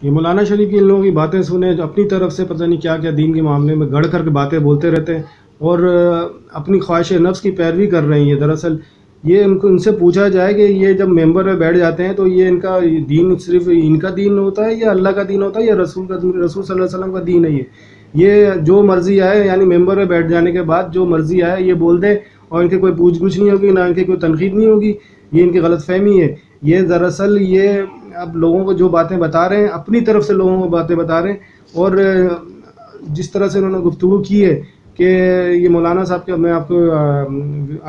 یہ مولانا شریف کی ان لوگوں کی باتیں سنیں جو اپنی طرف سے پتہ نہیں کیا کیا دین کے معاملے میں گڑھ کر کے باتیں بولتے رہتے ہیں اور اپنی خواہش نفس کی پیروی کر رہے ہیں. یہ دراصل یہ ان سے پوچھا جائے کہ یہ جب ممبر میں بیٹھ جاتے ہیں تو یہ ان کا دین صرف ان کا دین ہوتا ہے یا اللہ کا دین ہوتا ہے یا رسول صلی اللہ علیہ وسلم کا دین ہے؟ یہ جو مرضی آئے یعنی ممبر میں بیٹھ جانے کے بعد جو مرضی آئے یہ بول دیں اور ان کی کوئی پوچھ گچھ نہیں ہوگی، نہ ان کی کوئی تنقید نہیں ہوگی. یہ ان کی غلط فہمی ہے. یہ دراصل یہ اب لوگوں کو جو باتیں بتا رہے ہیں اپنی طرف سے لوگوں کو باتیں بتا رہے ہیں. اور جس طرح سے انہوں نے گفتگو کی ہے کہ یہ مولانا صاحب کے میں آپ کو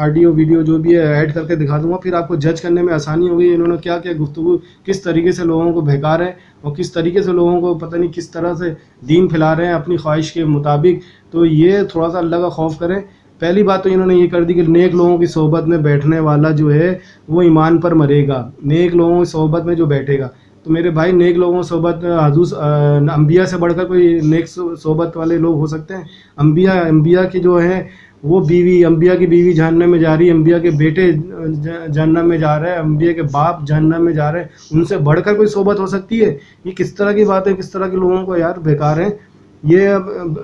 آڈیو ویڈیو جو بھی ہے ایڈ کر کے دکھا دوں گا، پھر آپ کو جج کرنے میں آسانی ہوگی انہوں نے کیا کیا گفتگو کس طریقے سے لوگوں کو بہکا رہے ہیں اور کس طریقے سے لوگوں کو پتہ نہیں کس طرح سے دین پھیلا رہے ہیں اپنی خواہش کے مطابق. تو یہ تھوڑا سا اللہ کا خوف کریں. پہلی بات تو انہوں نے یہ کر دی کہ نیک لوگوں کی صحبت میں بیٹھنے والا جو ہے وہ ایمان پر مرے گا. نیک لوگوں کی صحبت میں جو بیٹھے گا تو میرے بھائی نیک لوگوں کی صحبت حضور انبیاء سے بڑھ کر کوئی نیک صحبت والے لوگ ہو سکتے ہیں؟ انبیاء کی جو ہیں وہ بیوی، انبیاء کی بیوی جہنم میں جا رہی ہے، انبیاء کے بیٹے جہنم میں جا رہے ہیں، انبیاء کے باپ جہنم میں جا رہے ہیں، ان سے بڑھ کر کوئی صحبت ہو سکتی ہے؟ یہ کس طرح کی بات ہے؟ کس طرح کے لوگوں کو یار بیکار ہیں یہ.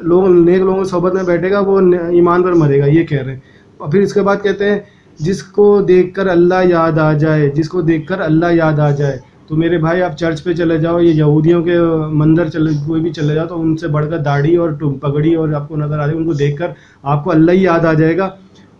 لوگ نیک لوگوں کی صحبت میں بیٹھے گا وہ ایمان پر مرے گا یہ کہہ رہے ہیں. اور پھر اس کے بعد کہتے ہیں جس کو دیکھ کر اللہ یاد آ جائے، جس کو دیکھ کر اللہ یاد آ جائے. تو میرے بھائی آپ چرچ پہ چلے جاؤ، یہ یہودیوں کے مندر کوئی بھی چلے جاؤ تو ان سے بڑھ کر داڑھی اور پگڑی اور آپ کو نظر آ جائے، ان کو دیکھ کر آپ کو اللہ ہی یاد آ جائے گا.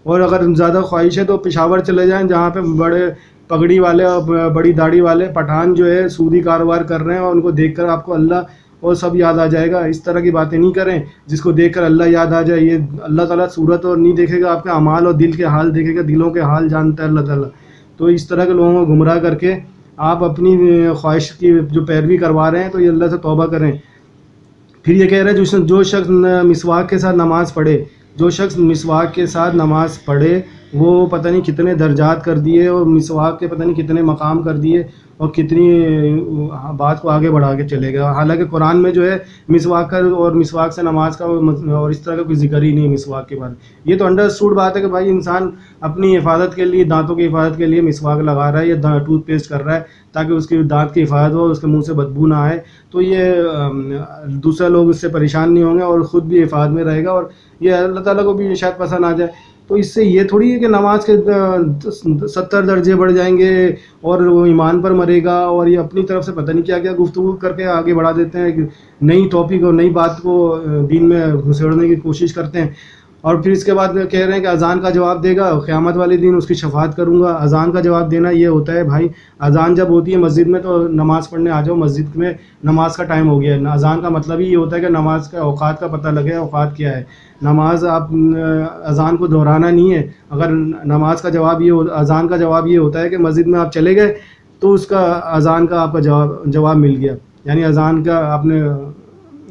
اور اگر زیادہ خواہش ہے تو پشاور چلے جائیں جہاں پہ بڑے پگڑی والے اور بڑی داڑھی والے پٹھان جو ہے سودی کاروبار کر رہے ہیں اور ان کو دیکھ کر آپ کو اللہ اور سب یاد آ جائے گا. اس طرح کی باتیں نہیں کریں. جس کو دیکھ کر اللہ یاد آ جائے، یہ اللہ تعالیٰ صورت اور نہیں دیکھے گا، آپ کے اعمال اور دل کے حال دیکھے گا، دلوں کے حال جانتا ہے اللہ تعالیٰ. تو اس طرح کے لوگوں کو گمراہ کر کے آپ اپنی خواہش کی جو پیروی کروا رہے ہیں تو یہ اللہ سے توبہ کریں. پھر یہ کہہ رہے ہیں جو شخص مسواک کے ساتھ نماز پڑھے، جو شخص مسواک کے ساتھ نماز پڑھے وہ پتہ نہیں کتنے درجات کر دیے اور مسواک کے پتہ نہیں کتنے مقام کر دیے اور کتنی بات کو آگے بڑھا کے چلے گا. حالانکہ قرآن میں جو ہے مسواک کا اور مسواک سے نماز کا اور اس طرح کا کوئی ذکر ہی نہیں ہے مسواک کے بارے. یہ تو انڈرسٹوڈ بات ہے کہ بھائی انسان اپنی حفاظت کے لیے، دانتوں کی حفاظت کے لیے مسواک لگا رہا ہے یا ٹوتھ پیسٹ کر رہا ہے تاکہ اس کی دانت کی حفاظت ہو، اس کے منہ سے بدبو نہ آئے. تو یہ دوسرے لوگ اس سے پریشان نہیں ہوں گے اور خود بھی حفاظت میں رہے گا اور یہ اللہ تعالیٰ کو بھی شاید پسند آ جائے. تو اس سے یہ تھوڑی ہے کہ نماز کے 70 درجے بڑھ جائیں گے اور وہ ایمان پر مرے گا. اور یہ اپنی طرف سے پتہ نہیں کیا کیا گفتگو کر کے آگے بڑھا دیتے ہیں، نئی ٹاپک اور نئی بات کو دین میں گھسیڑنے کی کوشش کرتے ہیں. اور پھر اس کے بعد کہہ رہے ہیں کہ اذان کا جواب دے گا، قیامت والے دن اس کی شفاعت کروں گا. اذان کا جواب دینا یہ ہوتا ہے بھائی، اذان جب ہوتی ہے مسجد میں تو نماز پڑھنے آ جاؤ، مسجد میں نماز کا ٹائم ہو گیا ہے. اذان کا مطلب ہی یہ ہوتا ہے کہ نماز کا اوقات کا پتہ لگے، اوقات کیا ہے. نماز آپ اذان کو دہرانا نہیں ہے. اگر نماز کا جواب یہ اذان کا جواب یہ ہوتا ہے کہ مسجد میں آپ چلے گئے تو اس کا اذان کا آپ کا جواب مل گیا، یعنی اذان کا آپ نے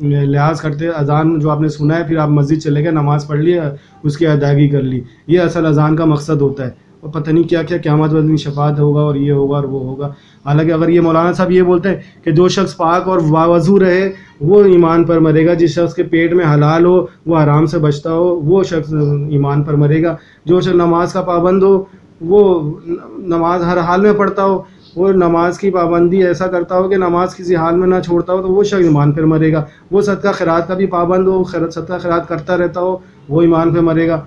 لحاظ کرتے اذان جو آپ نے سنا ہے پھر آپ مسجد چلے گئے، نماز پڑھ لی، اس کی ادائیگی کر لی. یہ اصل اذان کا مقصد ہوتا ہے. اور پتہ نہیں کیا کیا قیامت والے دن شفاعت ہوگا اور یہ ہوگا اور وہ ہوگا. حالانکہ اگر یہ مولانا صاحب یہ بولتے ہیں کہ جو شخص پاک اور باوضو رہے وہ ایمان پر مرے گا، جس شخص کے پیٹ میں حلال ہو وہ آرام سے بچتا ہو وہ شخص ایمان پر مرے گا، جو شخص نماز کا پابند ہو وہ نماز ہر حال میں پڑھتا ہو، وہ نماز کی پابندی ایسا کرتا ہو کہ نماز کسی حال میں نہ چھوڑتا ہو تو وہ شخص ایمان پر مرے گا. وہ صدقہ خیرات کا بھی پابند ہو، صدقہ خیرات کرتا رہتا ہو، وہ ایمان پہ مرے گا.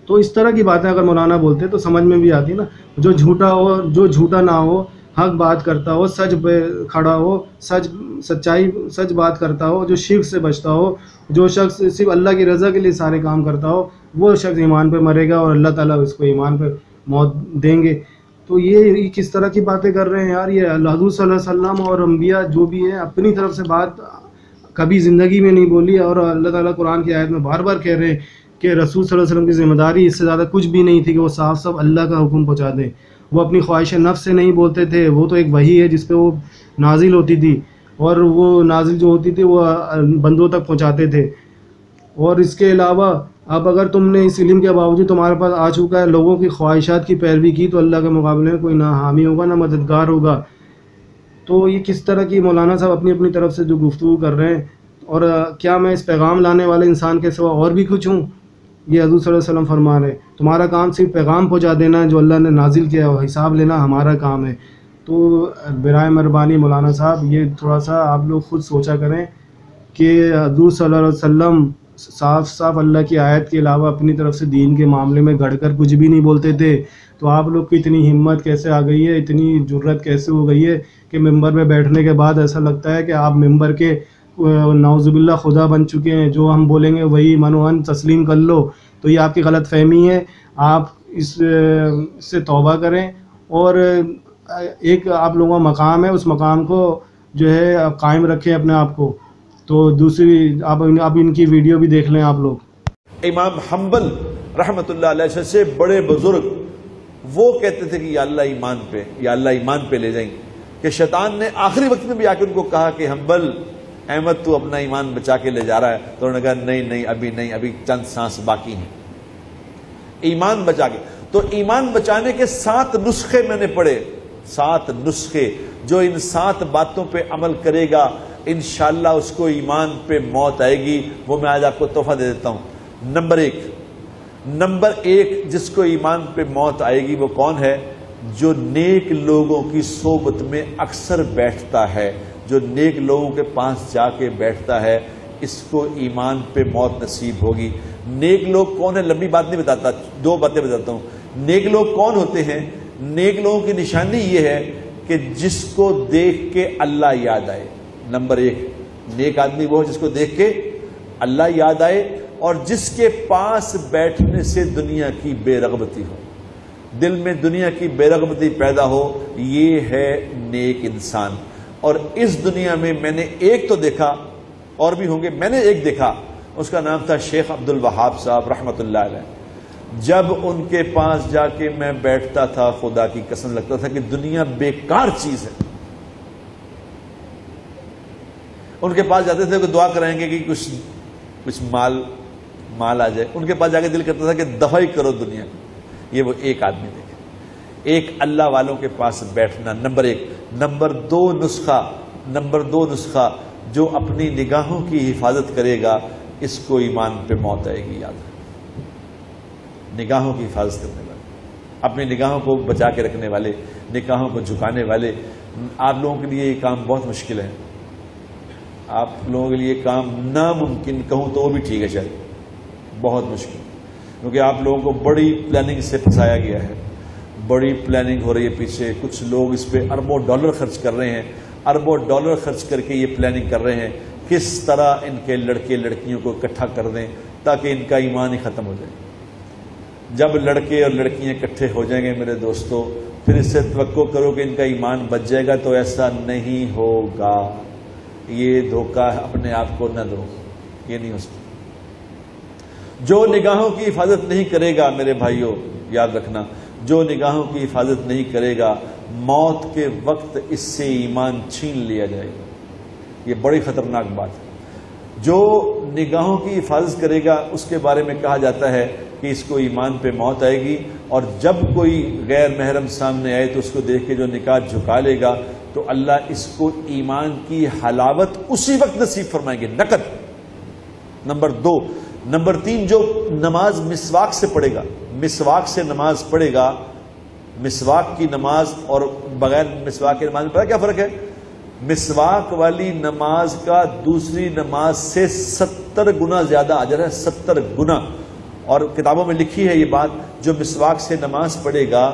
تو اس طرح کی باتیں اگر مولانا بولتے تو سمجھ میں بھی آتی نا. جو جھوٹا ہو، جو جھوٹا نہ ہو، حق بات کرتا ہو، سچ پہ کھڑا ہو، سچ بات کرتا ہو، جو شرک سے بچتا ہو، جو شخص صرف اللہ کی رضا کے لیے سارے کام کرتا ہو وہ شخص ایمان پہ مرے گا اور اللہ تعالیٰ اس کو ایمان پہ موت دیں گے. تو یہ کس طرح کی باتیں کر رہے ہیں یار. یہ حضور صلی اللہ علیہ وسلم اور انبیاء جو بھی ہیں اپنی طرف سے بات کبھی زندگی میں نہیں بولی. اور اللہ تعالیٰ قرآن کی آیت میں بار بار کہہ رہے ہیں کہ رسول صلی اللہ علیہ وسلم کی ذمہ داری اس سے زیادہ کچھ بھی نہیں تھی کہ وہ صاف صاف اللہ کا حکم پہنچا دیں. وہ اپنی خواہش نفس سے نہیں بولتے تھے، وہ تو ایک وحی ہے جس پہ وہ نازل ہوتی تھی اور وہ نازل جو ہوتی تھی وہ بندوں تک پہنچاتے تھے. اور اس کے علاوہ اب اگر تم نے اس علم کے باوجود تمہارے پاس آ چکا ہے لوگوں کی خواہشات کی پیروی کی تو اللہ کے مقابلے میں کوئی نہ حامی ہوگا نہ مددگار ہوگا. تو یہ کس طرح کی مولانا صاحب اپنی طرف سے جو گفتگو کر رہے ہیں. اور کیا میں اس پیغام لانے والے انسان کے سوا اور بھی کچھ ہوں؟ یہ حضور صلی اللہ علیہ وسلم فرما رہے ہیں تمہارا کام صرف پیغام پہنچا دینا جو اللہ نے نازل کیا ہے، حساب لینا ہمارا کام ہے. تو برائے مہربانی مولانا صاحب یہ تھوڑا سا آپ لوگ خود سوچا کریں کہ حضور صلی اللہ علیہ وسلم صاف صاف اللہ کی آیت کے علاوہ اپنی طرف سے دین کے معاملے میں گڑھ کر کچھ بھی نہیں بولتے تھے، تو آپ لوگ کی اتنی ہمت کیسے آ گئی ہے، اتنی جرت کیسے ہو گئی ہے کہ ممبر پہ بیٹھنے کے بعد ایسا لگتا ہے کہ آپ ممبر کے نعوذ باللہ خدا بن چکے ہیں، جو ہم بولیں گے وہی منوان تسلیم کر لو. تو یہ آپ کی غلط فہمی ہے، آپ اس سے توبہ کریں، اور ایک آپ لوگوں کا مقام ہے، اس مقام کو جو ہے قائم رکھیں اپنے آپ کو. تو دوسری آپ ان کی ویڈیو بھی دیکھ لیں آپ لوگ. امام حنبل رحمۃ اللہ علیہ سے بڑے بزرگ وہ کہتے تھے کہ یا اللہ ایمان پہ لے جائیں، کہ شیطان نے آخری وقت میں بھی آ کے ان کو کہا کہ حنبل احمد تو اپنا ایمان بچا کے لے جا رہا ہے، تو انہوں نے کہا نہیں ابھی چند سانس باقی ہیں ایمان بچا کے. تو ایمان بچانے کے 7 نسخے میں نے پڑھے، 7 نسخے، جو ان 7 باتوں پہ عمل کرے گا انشاءاللہ اس کو ایمان پہ موت آئے گی. وہ میں آج آپ کو تحفہ دے دیتا ہوں. نمبر ایک جس کو ایمان پہ موت آئے گی وہ کون ہے؟ جو نیک لوگوں کی صحبت میں اکثر بیٹھتا ہے، جو نیک لوگوں کے پاس جا کے بیٹھتا ہے، اس کو ایمان پہ موت نصیب ہوگی. نیک لوگ کون ہیں؟ لمبی بات نہیں بتاتا، 2 باتیں بتاتا ہوں. نیک لوگ کون ہوتے ہیں؟ نیک لوگوں کی نشانی یہ ہے کہ جس کو دیکھ کے اللہ یاد آئے. نمبر 1 نیک آدمی وہ جس کو دیکھ کے اللہ یاد آئے اور جس کے پاس بیٹھنے سے دنیا کی بے رغبتی ہو، دل میں دنیا کی بے رغبتی پیدا ہو، یہ ہے نیک انسان. اور اس دنیا میں میں نے ایک تو دیکھا، اور بھی ہوں گے، میں نے ایک دیکھا، اس کا نام تھا شیخ عبد الوہاب صاحب رحمۃ اللہ علیہ. جب ان کے پاس جا کے میں بیٹھتا تھا خدا کی قسم لگتا تھا کہ دنیا بیکار چیز ہے. ان کے پاس جاتے تھے کہ دعا کرائیں گے کہ کچھ مال آ جائے. ان کے پاس جا کے دل کرتا تھا کہ دفاعی کرو دنیا کو. یہ وہ ایک آدمی دیکھے، ایک اللہ والوں کے پاس بیٹھنا. نمبر 1. نمبر 2 نسخہ جو اپنی نگاہوں کی حفاظت کرے گا اس کو ایمان پہ موت آئے گی. یاد رکھیں، نگاہوں کی حفاظت کرنے والے، اپنی نگاہوں کو بچا کے رکھنے والے، نگاہوں کو جھکانے والے. آپ لوگوں کے لیے یہ کام بہت مشکل ہے، آپ لوگوں کے لیے کام ناممکن کہوں تو وہ بھی ٹھیک ہے، شاید بہت مشکل، کیونکہ آپ لوگوں کو بڑی پلاننگ سے پھنسایا گیا ہے. بڑی پلاننگ ہو رہی ہے پیچھے، کچھ لوگ اس پہ اربوں ڈالر خرچ کر رہے ہیں، اربوں ڈالر خرچ کر کے یہ پلاننگ کر رہے ہیں کس طرح ان کے لڑکے لڑکیوں کو اکٹھا کر دیں تاکہ ان کا ایمان ہی ختم ہو جائے. جب لڑکے اور لڑکیاں اکٹھے ہو جائیں گے میرے دوستو، پھر اس سے توقع کرو کہ ان کا ایمان بچ جائے گا، تو ایسا نہیں ہوگا. یہ دھوکہ اپنے آپ کو نہ دو، یہ نہیں ہو سکتا. جو نگاہوں کی حفاظت نہیں کرے گا میرے بھائیوں، یاد رکھنا، جو نگاہوں کی حفاظت نہیں کرے گا موت کے وقت اس سے ایمان چھین لیا جائے گا. یہ بڑی خطرناک بات ہے. جو نگاہوں کی حفاظت کرے گا اس کے بارے میں کہا جاتا ہے کہ اس کو ایمان پہ موت آئے گی، اور جب کوئی غیر محرم سامنے آئے تو اس کو دیکھ کے جو نکاح جھکا لے گا تو اللہ اس کو ایمان کی حلاوت اسی وقت نصیب فرمائیں گے، نقد. نمبر 3 جو نماز مسواک سے پڑھے گا، مسواک سے نماز پڑھے گا، مسواک کی نماز اور بغیر مسواک کی نماز میں پتہ کیا فرق ہے؟ مسواک والی نماز کا دوسری نماز سے 70 گنا زیادہ اجر ہے، 70 گنا. اور کتابوں میں لکھی ہے یہ بات، جو مسواک سے نماز پڑھے گا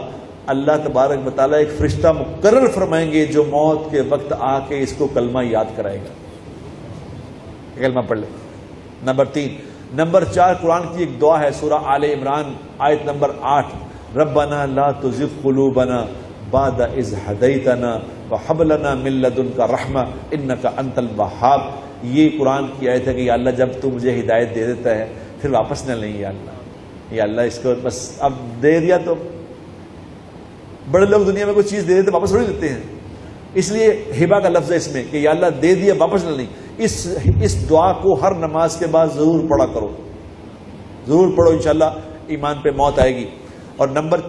اللہ تبارک و تعالیٰ ایک فرشتہ مقرر فرمائیں گے جو موت کے وقت آ کے اس کو کلمہ یاد کرائے گا. کلمہ پڑھ لے. نمبر 3. نمبر 4 قرآن کی ایک دعا ہے، سورہ آل عمران آیت نمبر 8، ربنا لا تزغ قلوبنا بعد اذ ہدیتنا وہب لنا من لدنک رحمہ انک انت الوہاب. یہ قرآن کی آیت ہے کہ یا اللہ جب تو مجھے ہدایت دے دیتا ہے پھر واپس نہ لیں. یا اللہ اس کو بس اب دے دیا تو، بڑے لوگ دنیا میں کوئی چیز دے دیتے واپس تھوڑی لیتے ہیں، اس لیے ہبہ کا لفظ ہے اس میں کہ یا اللہ دے دیا واپس نہ لیں. اس دعا کو ہر نماز کے بعد ضرور پڑھا کرو، ضرور پڑھو، انشاءاللہ ایمان پہ موت آئے گی. اور نمبر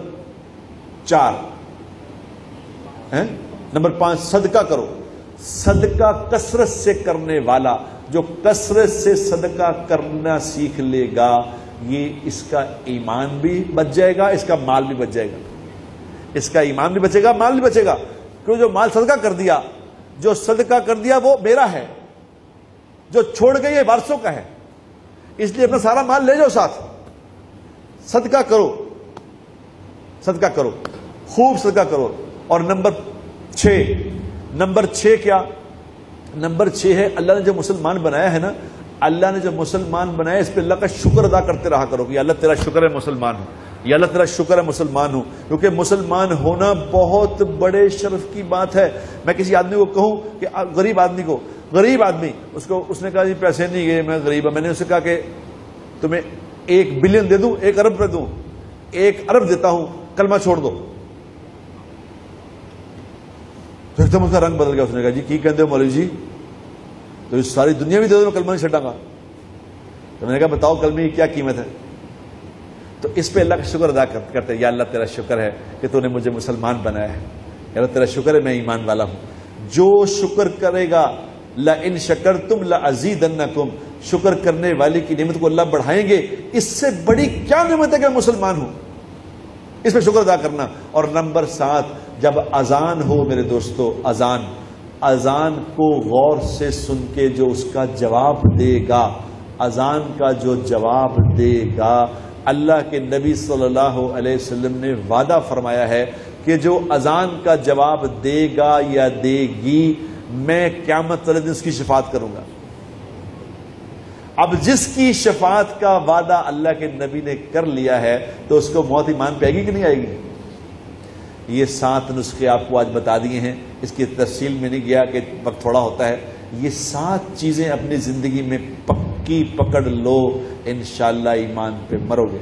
5 صدقہ کرو. صدقہ کثرت سے کرنے والا، جو کثرت سے صدقہ کرنا سیکھ لے گا، یہ اس کا ایمان بھی بچ جائے گا، اس کا مال بھی بچ جائے گا. اس کا ایمان بھی بچے گا، مال بھی بچے گا. کہ جو مال صدقہ کر دیا، جو صدقہ کر دیا وہ میرا ہے، جو چھوڑ گئے یہ وارثوں کا ہے، اس لیے اپنا سارا مال لے جاؤ ساتھ، صدقہ کرو، صدقہ کرو، خوب صدقہ کرو۔ اور نمبر 6 کیا؟ نمبر 6 ہے اللہ نے جو مسلمان بنایا ہے نا، اللہ نے جو مسلمان بنایا اس پہ اللہ کا شکر ادا کرتے رہا کرو کہ یا اللہ تیرا شکر ہے مسلمان ہوں، یا اللہ تیرا شکر ہے مسلمان ہوں، کیونکہ مسلمان ہونا بہت بڑے شرف کی بات ہے۔ میں کسی آدمی کو کہوں کہ غریب آدمی اس نے کہا جی پیسے نہیں گئے، میں غریب ہوں، میں نے اسے کہا کہ تمہیں 1 بلین دے دوں، 1 ارب دے دوں، 1 ارب دیتا ہوں، کلمہ چھوڑ دو۔ تو ایک دم اس کا رنگ بدل گیا، اس نے کہا جی کی کہتے ہو مولوی جی، تو اس ساری دنیا بھی دے دو، کلمہ نہیں چھٹاں گا۔ تو میں نے کہا بتاؤ کلمے کی کیا قیمت ہے؟ تو اس پہ اللہ کا شکر ادا کرتے ہیں، یا اللہ تیرا شکر ہے کہ تو نے مجھے مسلمان بنایا ہے، یا اللہ تیرا شکر ہے میں ایمان والا ہوں۔ جو شکر کرے گا لَإِن شَكَرْتُمْ لَأَزِيدَنَّكُمْ، شکر کرنے والے کی نعمت کو اللہ بڑھائیں گے۔ اس سے بڑی کیا نعمت ہے کہ میں مسلمان ہوں؟ اس پہ شکر ادا کرنا۔ اور نمبر 7، جب اذان ہو میرے دوستو، اذان کو غور سے سن کے جو اس کا جواب دے گا، اذان کا جو جواب دے گا، اللہ کے نبی صلی اللہ علیہ وسلم نے وعدہ فرمایا ہے کہ جو اذان کا جواب دے گا یا دے گی، میں قیامت والے دن اس کی شفاعت کروں گا۔ اب جس کی شفاعت کا وعدہ اللہ کے نبی نے کر لیا ہے تو اس کو موت ایمان پہ آئے گی کہ نہیں آئے گی؟ یہ 7 نسخے آپ کو آج بتا دیے ہیں، اس کی تفصیل میں نہیں گیا کہ وقت تھوڑا ہوتا ہے۔ یہ 7 چیزیں اپنی زندگی میں پکی پکڑ لو، انشاءاللہ ایمان پہ مرو گے۔